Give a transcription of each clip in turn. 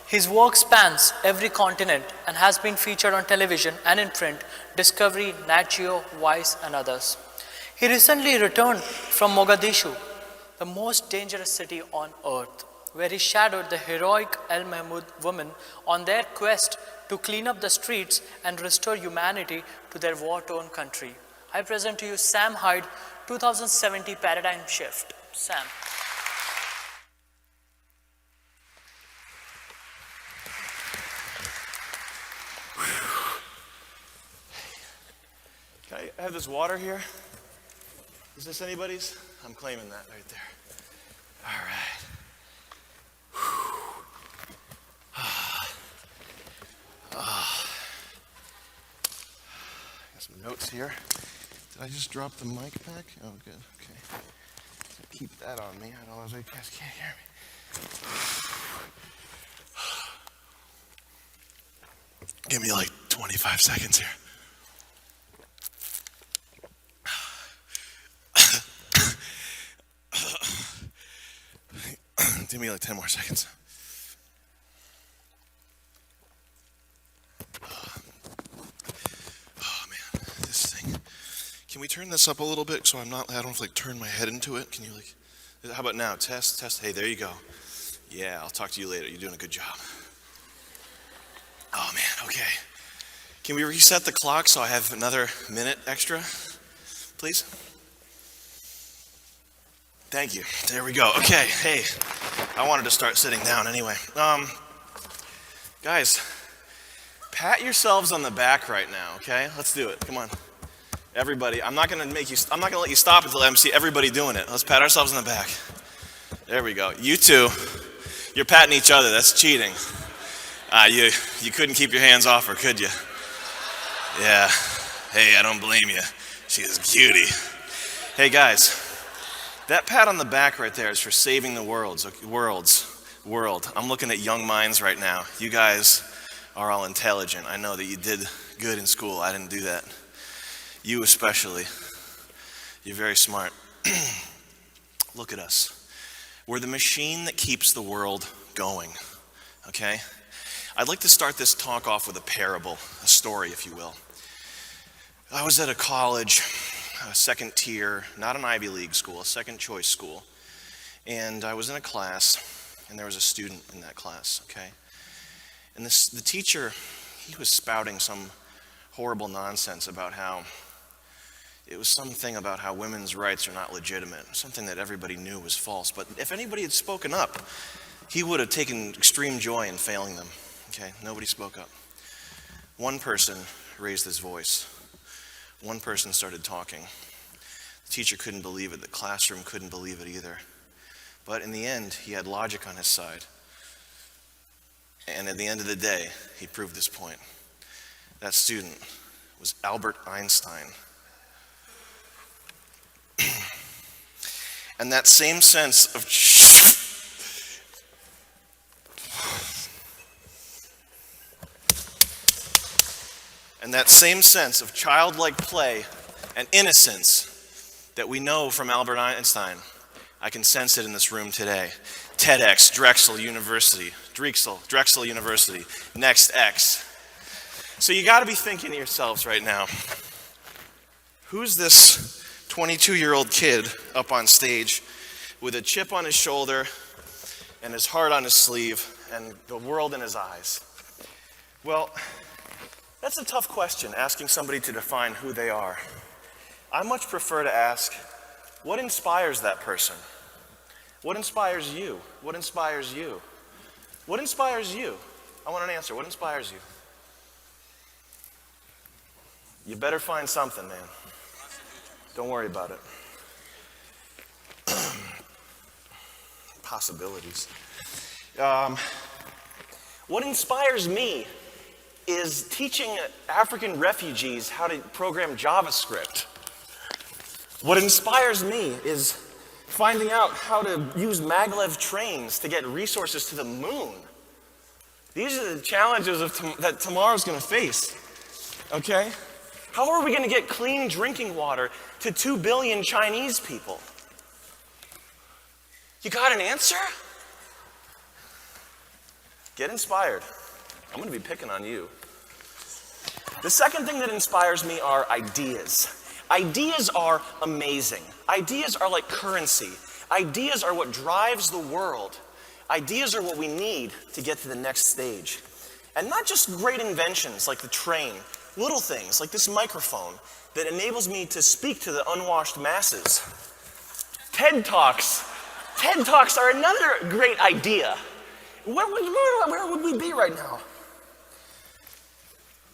His work spans every continent and has been featured on television and in print, Discovery, Nat Geo, Vice, and others. He recently returned from Mogadishu, the most dangerous city on earth, where he shadowed the heroic El Mahmoud women on their quest to clean up the streets and restore humanity to their war-torn country. I present to you Sam Hyde, 2070 Paradigm Shift. Sam. Can I have this water here? Is this anybody's? I'm claiming that right there. All right. Got some notes here. Did I just drop the mic back? Oh, good. Okay. Keep that on me, otherwise you guys can't hear me. Give me like 25 seconds here. Give me like 10 more seconds. Oh man, this thing. Can we turn this up a little bit so I don't have to like turn my head into it? Can you like, how about now? Test. Hey, there you go. Yeah, I'll talk to you later. You're doing a good job. Oh man, okay. Can we reset the clock so I have another minute extra, please? Thank you. There we go. Okay, hey, I wanted to start sitting down anyway. Guys, pat yourselves on the back right now, okay? Let's do it. Come on. Everybody, I'm not gonna let you stop until I see everybody doing it. Let's pat ourselves on the back. There we go. You two, you're patting each other. That's cheating. You couldn't keep your hands off her, could you? Yeah. Hey, I don't blame you. She's a cutie. Hey guys, that pat on the back right there is for saving the world. I'm looking at young minds right now. You guys are all intelligent. I know that you did good in school. I didn't do that. You especially. You're very smart. Look at us. We're the machine that keeps the world going, okay? I'd like to start this talk off with a parable, a story, if you will. I was at a college, a second tier, not an Ivy League school, a second choice school. And I was in a class, and there was a student in that class, okay? And the teacher, he was spouting some horrible nonsense about how it was something about how women's rights are not legitimate, something that everybody knew was false. But if anybody had spoken up, he would have taken extreme joy in failing them, okay? Nobody spoke up. One person raised his voice. One person started talking. The teacher couldn't believe it. The classroom couldn't believe it either. But in the end, he had logic on his side. And at the end of the day, he proved his point. That student was Albert Einstein. And that same sense of childlike play and innocence that we know from Albert Einstein, I can sense it in this room today. TEDx, Drexel University, Next X. So you got to be thinking to yourselves right now, who's this 22-year-old kid up on stage with a chip on his shoulder and his heart on his sleeve and the world in his eyes? Well, that's a tough question, asking somebody to define who they are. I much prefer to ask, what inspires that person? What inspires you? What inspires you? What inspires you? I want an answer. What inspires you? You better find something, man. Don't worry about it. Possibilities. What inspires me is teaching African refugees how to program JavaScript. What inspires me is finding out how to use maglev trains to get resources to the moon. These are the challenges that tomorrow's going to face, okay? How are we going to get clean drinking water to 2 billion Chinese people? You got an answer? Get inspired. I'm going to be picking on you. The second thing that inspires me are ideas. Ideas are amazing. Ideas are like currency. Ideas are what drives the world. Ideas are what we need to get to the next stage. And not just great inventions like the train, little things like this microphone that enables me to speak to the unwashed masses. TED Talks. TED Talks are another great idea. Where would we be right now?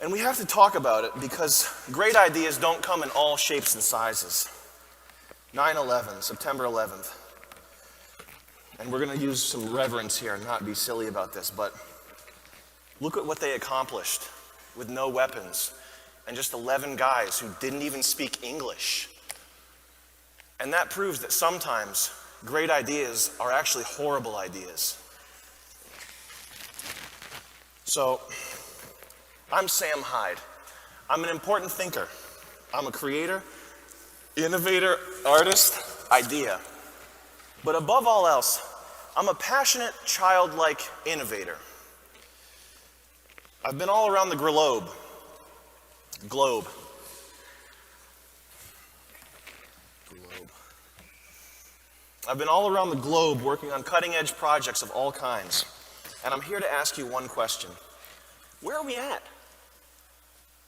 And we have to talk about it because great ideas don't come in all shapes and sizes. 9/11, September 11th. And we're going to use some reverence here and not be silly about this, but look at what they accomplished with no weapons and just 11 guys who didn't even speak English. And that proves that sometimes great ideas are actually horrible ideas. So, I'm Sam Hyde. I'm an important thinker. I'm a creator, innovator, artist, idea. But above all else, I'm a passionate, childlike innovator. I've been all around the globe. I've been all around the globe working on cutting-edge projects of all kinds. And I'm here to ask you one question. Where are we at?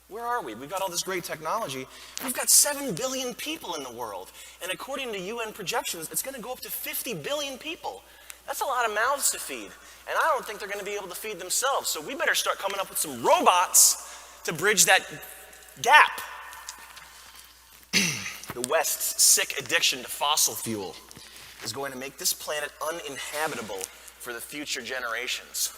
Where are we? We've got all this great technology. We've got 7 billion people in the world. And according to UN projections, it's going to go up to 50 billion people. That's a lot of mouths to feed. And I don't think they're going to be able to feed themselves. So we better start coming up with some robots to bridge that gap. The West's sick addiction to fossil fuel is going to make this planet uninhabitable for the future generations.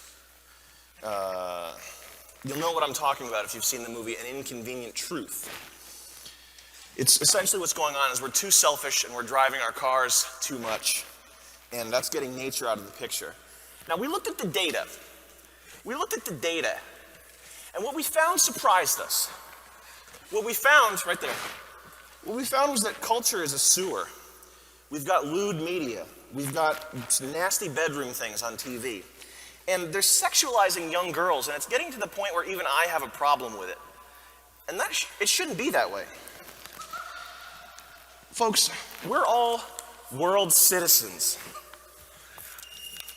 You'll know what I'm talking about if you've seen the movie An Inconvenient Truth. It's essentially what's going on is we're too selfish and we're driving our cars too much. And that's getting nature out of the picture. Now, we looked at the data. And what we found surprised us. What we found, right there, what we found was that culture is a sewer. We've got lewd media. We've got nasty bedroom things on TV. And they're sexualizing young girls, and it's getting to the point where even I have a problem with it. And it shouldn't be that way. Folks, we're all world citizens.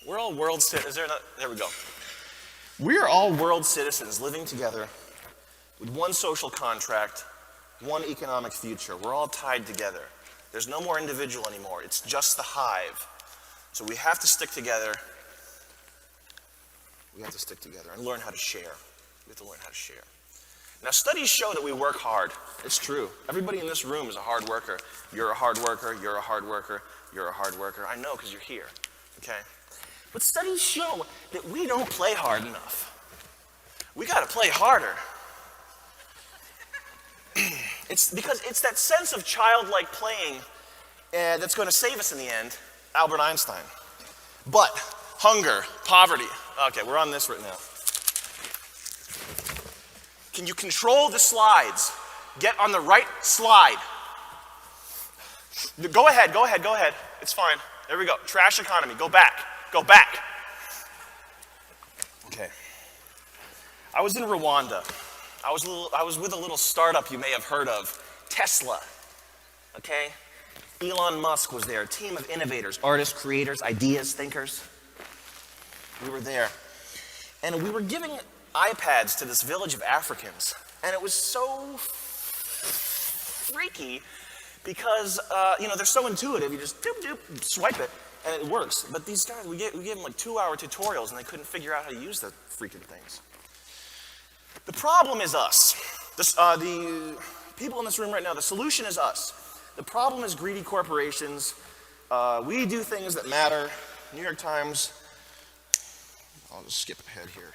We're all world citizens. There we go. We are all world citizens living together with one social contract, one economic future. We're all tied together. There's no more individual anymore. It's just the hive. So we have to stick together. We have to stick together and learn how to share. We have to learn how to share. Now, studies show that we work hard. It's true. Everybody in this room is a hard worker. You're a hard worker. You're a hard worker. You're a hard worker. I know because you're here. Okay? But studies show that we don't play hard enough. We got to play harder. It's because it's that sense of childlike playing that's going to save us in the end. Albert Einstein. But hunger, poverty. Okay, we're on this right now. Can you control the slides? Get on the right slide. Go ahead. It's fine. There we go. Trash economy. Go back. Okay. I was in Rwanda. I was with a little startup you may have heard of, Tesla. Okay? Elon Musk was there, a team of innovators, artists, creators, ideas, thinkers. We were there. And we were giving iPads to this village of Africans. And it was so freaky because, they're so intuitive. You just doop, swipe it, and it works. But these guys, we gave them like 2-hour tutorials, and they couldn't figure out how to use the freaking things. The problem is us. The people in this room right now, the solution is us. The problem is greedy corporations. We do things that matter. New York Times. I'll just skip ahead here.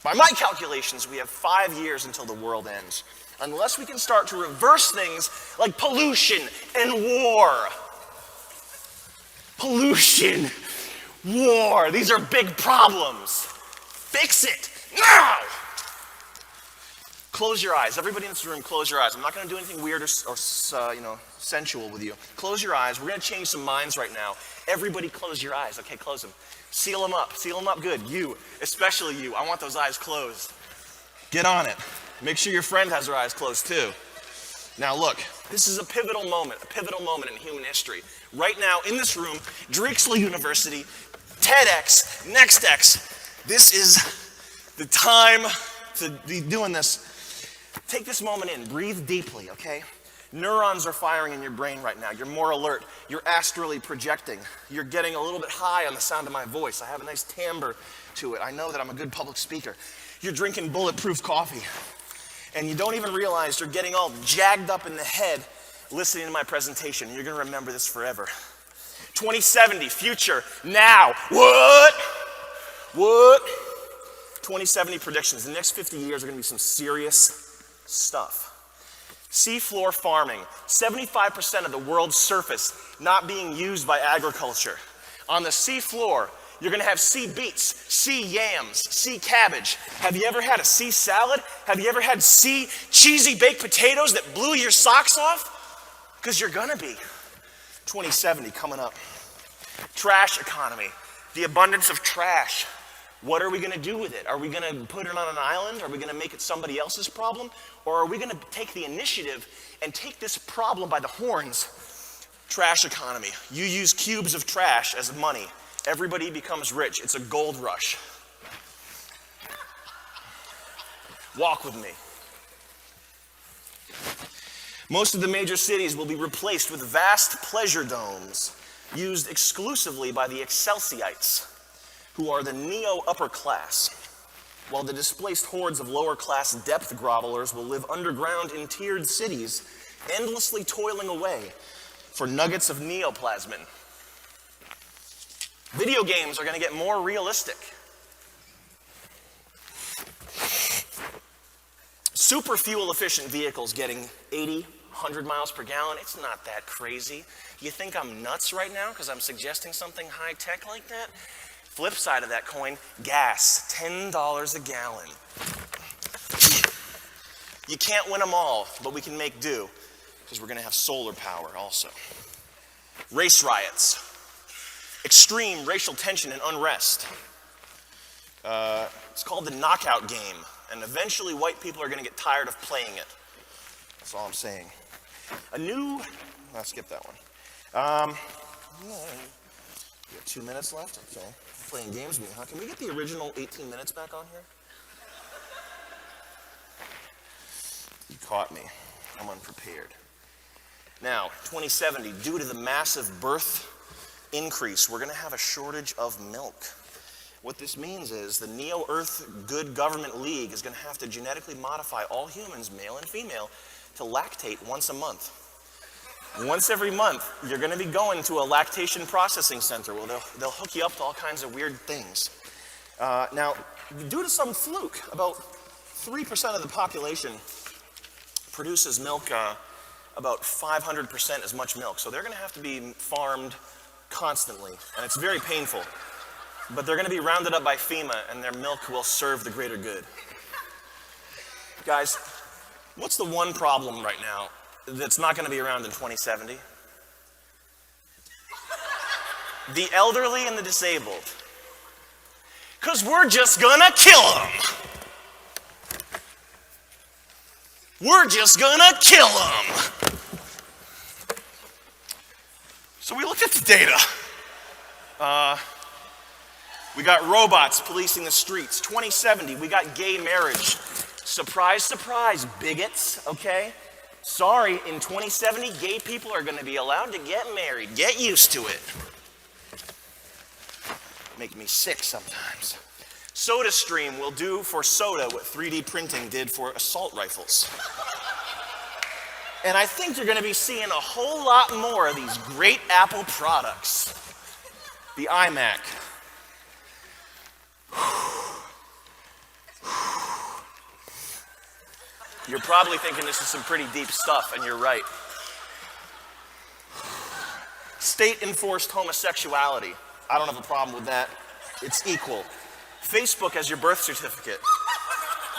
By my calculations, we have 5 years until the world ends. Unless we can start to reverse things like pollution and war. Pollution, war, these are big problems. Fix it now! Close your eyes. Everybody in this room, close your eyes. I'm not going to do anything weird or sensual with you. Close your eyes. We're going to change some minds right now. Everybody close your eyes. Okay, close them. Seal them up good. You, especially you. I want those eyes closed. Get on it. Make sure your friend has their eyes closed too. Now look, this is a pivotal moment in human history. Right now in this room, Drexel University, TEDx, NextX. This is the time to be doing this. Take this moment in, breathe deeply, okay? Neurons are firing in your brain right now. You're more alert. You're astrally projecting. You're getting a little bit high on the sound of my voice. I have a nice timbre to it. I know that I'm a good public speaker. You're drinking bulletproof coffee. And you don't even realize you're getting all jagged up in the head listening to my presentation. You're going to remember this forever. 2070, future, now. What? 2070 predictions. The next 50 years are going to be some serious stuff. Seafloor farming, 75% of the world's surface not being used by agriculture. On the seafloor, you're gonna have sea beets, sea yams, sea cabbage. Have you ever had a sea salad? Have you ever had sea cheesy baked potatoes that blew your socks off? Because you're gonna be. 2070 coming up. Trash economy, the abundance of trash. What are we going to do with it? Are we going to put it on an island? Are we going to make it somebody else's problem? Or are we going to take the initiative and take this problem by the horns? Trash economy. You use cubes of trash as money. Everybody becomes rich. It's a gold rush. Walk with me. Most of the major cities will be replaced with vast pleasure domes used exclusively by the Excelsiites, who are the neo-upper class, while the displaced hordes of lower-class depth grovelers will live underground in tiered cities, endlessly toiling away for nuggets of neoplasmin. Video games are going to get more realistic. Super fuel-efficient vehicles getting 80, 100 miles per gallon, it's not that crazy. You think I'm nuts right now because I'm suggesting something high-tech like that? Flip side of that coin, gas, $10 a gallon. You can't win them all, but we can make do, because we're going to have solar power also. Race riots, extreme racial tension and unrest. It's called the knockout game, and eventually white people are going to get tired of playing it. That's all I'm saying. I'll skip that one. You have 2 minutes left? Okay. Playing games with me, huh? Can we get the original 18 minutes back on here? You caught me. I'm unprepared. Now, 2070, due to the massive birth increase, we're going to have a shortage of milk. What this means is the Neo-Earth Good Government League is going to have to genetically modify all humans, male and female, to lactate once a month. Once every month, you're going to be going to a lactation processing center where they'll hook you up to all kinds of weird things. Now, due to some fluke, about 3% of the population produces milk, about 500% as much milk. So they're going to have to be farmed constantly, and it's very painful. But they're going to be rounded up by FEMA, and their milk will serve the greater good. Guys, what's the one problem right now that's not going to be around in 2070? The elderly and the disabled. Because we're just going to kill them. We're just going to kill them. So we looked at the data. We got robots policing the streets. 2070, we got gay marriage. Surprise, surprise, bigots, okay? Sorry, in 2070, gay people are going to be allowed to get married. Get used to it. Make me sick sometimes. SodaStream will do for soda what 3D printing did for assault rifles. And I think you're going to be seeing a whole lot more of these great Apple products. The iMac. You're probably thinking this is some pretty deep stuff, and you're right. State-enforced homosexuality. I don't have a problem with that. It's equal. Facebook as your birth certificate.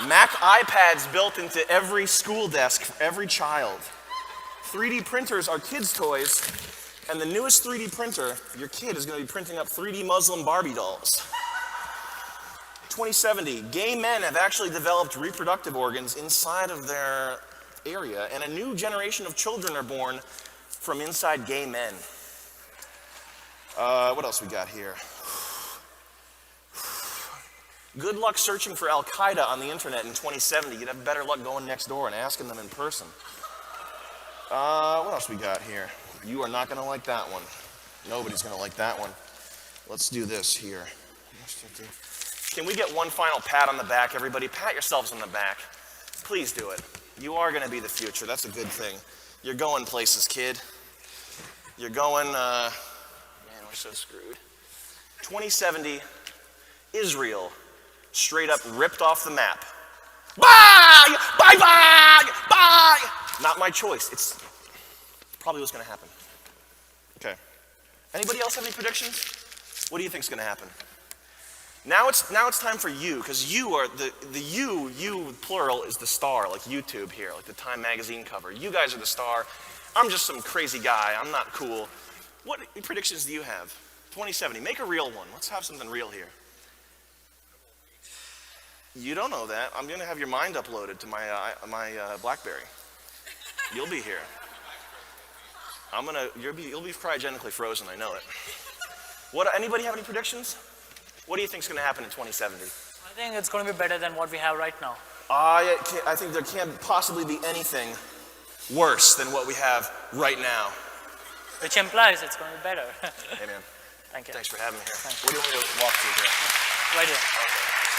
Mac iPads built into every school desk for every child. 3D printers are kids' toys, And the newest 3D printer, your kid is going to be printing up 3D Muslim Barbie dolls. 2070, gay men have actually developed reproductive organs inside of their area, and a new generation of children are born from inside gay men. What else we got here? Good luck searching for Al-Qaeda on the internet in 2070. You'd have better luck going next door and asking them in person. What else we got here? You are not going to like that one. Nobody's going to like that one. Let's do this here. Can we get one final pat on the back, everybody? Pat yourselves on the back. Please do it. You are going to be the future. That's a good thing. You're going places, kid. You're going, man, we're so screwed. 2070, Israel, straight up ripped off the map. Bye! Bye, bye! Bye! Not my choice. It's probably what's going to happen. Okay. Anybody else have any predictions? What do you think is going to happen? Now it's time for you, because you are you plural is the star, like YouTube here, like the Time magazine cover. You guys are the star. I'm just some crazy guy. I'm not cool. What predictions do you have? 2070. Make a real one. Let's have something real here. You don't know that. I'm going to have your mind uploaded to my BlackBerry. You'll be here. You'll be cryogenically frozen. I know it. Anybody have any predictions? What do you think is going to happen in 2070? I think it's going to be better than what we have right now. I think there can't possibly be anything worse than what we have right now. Which implies it's going to be better. Hey, man. Thank you. Thanks for having me here. Thanks. What do you want me to walk through here? Right here. Okay.